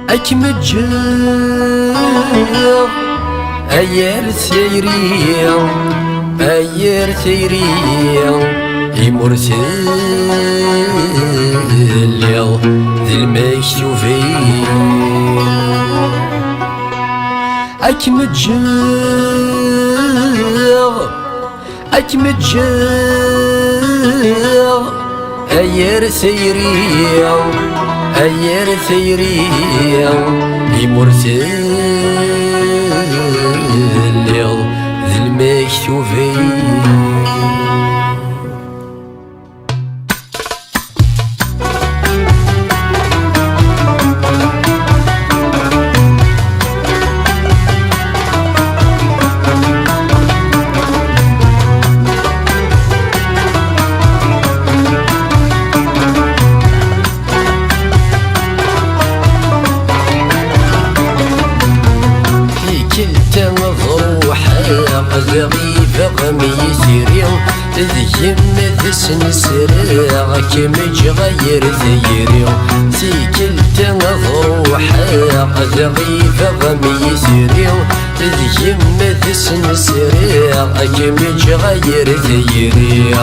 أكمجر أير ثيري يمرسل ذي المكشوفين أكمجر أير ثيري يمرسل ذي المكشوفين غريبة غميسيري ذي مثس نسرع كمجغير ثيري سيكلت غروحة غريبة غميسيري ذي مثس نسرع كمجغير ثيري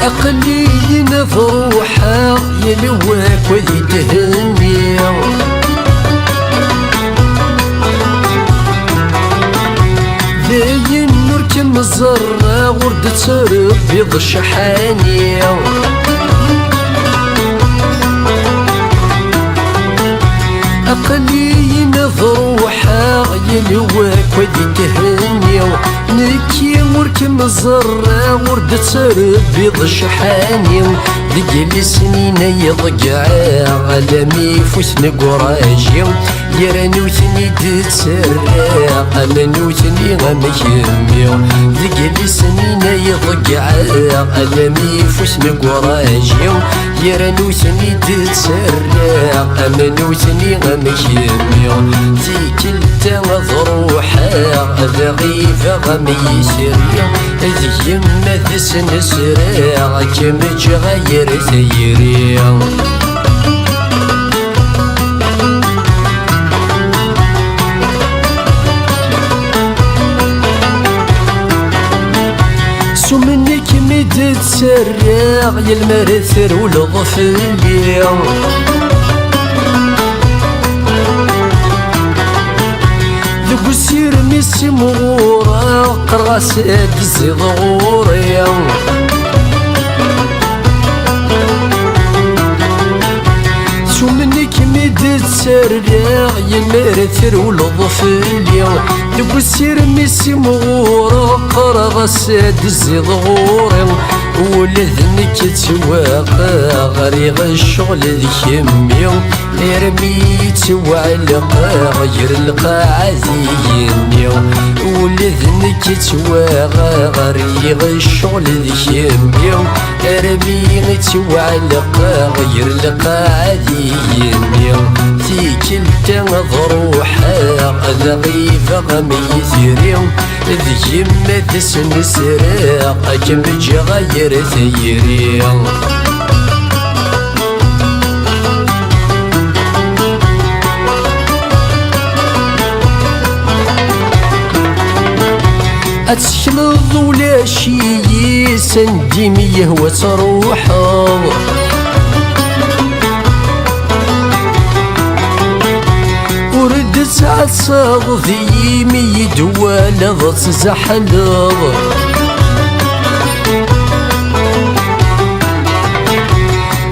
أقلي نفروحة يلواك وذي تهني ذي النور كم الزرة ورد تسرب بيض الشحاني أقلي نفروحة يلواك وذي تهني نكي مركم الزرة ورد تسرب بيض الشحاني ذي سنين يضقع علمي فوسن قراجي يرنوثني تتسرع علنوثني غمكمي ذي سنين يضقع علمي فوسن قراجي يرنوثني تتسرع علنوثني غمكمي ذي كلتا ضروحة ضغيفة غميسري ذي يما ذسن سراع كمجغير ثيري سمنك مدد سراع يالمرثر والظفلي ذوك السير ميسي مغورة قراسات الزيض غوريا شو منك مدد سرع يالمرثر والظفلي ذوك السير ميسي مغورة قراسات الزيض غوريا ولذنك تواقع غريغ الشغل ذي كمي رميت وعلقا غير القاعة ذيني ولذنك تواقع غريغ الشغل ذي كمي رميت وعلقا غير القاعة ذيني في كلتا ضروحة ضغيفة غميثيري ذي يما تسن سراع كمجغير ثيري أتشلض ولا شي سنديمي يهوى تروحه وردت عالصاغ ذيمي دوالة ضت زحلض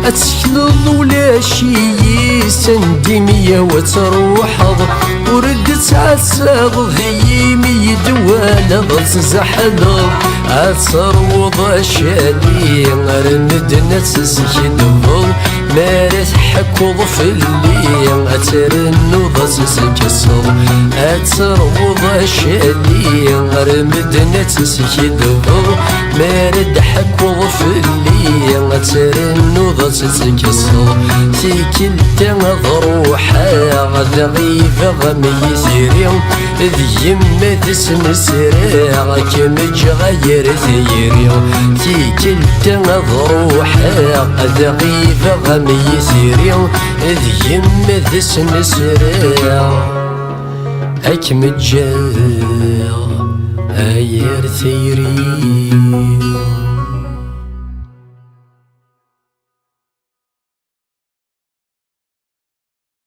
أتشلض ولا شي سنديمي وتروحض وردت عالصاغ ذيمي دوالة ضت زحلض عالصروض الشالي غير مدنة سكنض مارس ضحك وظفلي أترنو ضززك الصغ أتروض الشالي رمدنا تسكدبو مارد حك وظفلي أترنو ضززك الصغ تيكلتا ضروحا غذغيفة غمي ثيري ذي يما تسن سراغ كمج غير ثيري تيكلتا ضروحا غذغيفة غمي ثيري ذي يما تسن سراغ أكمج غير ثيري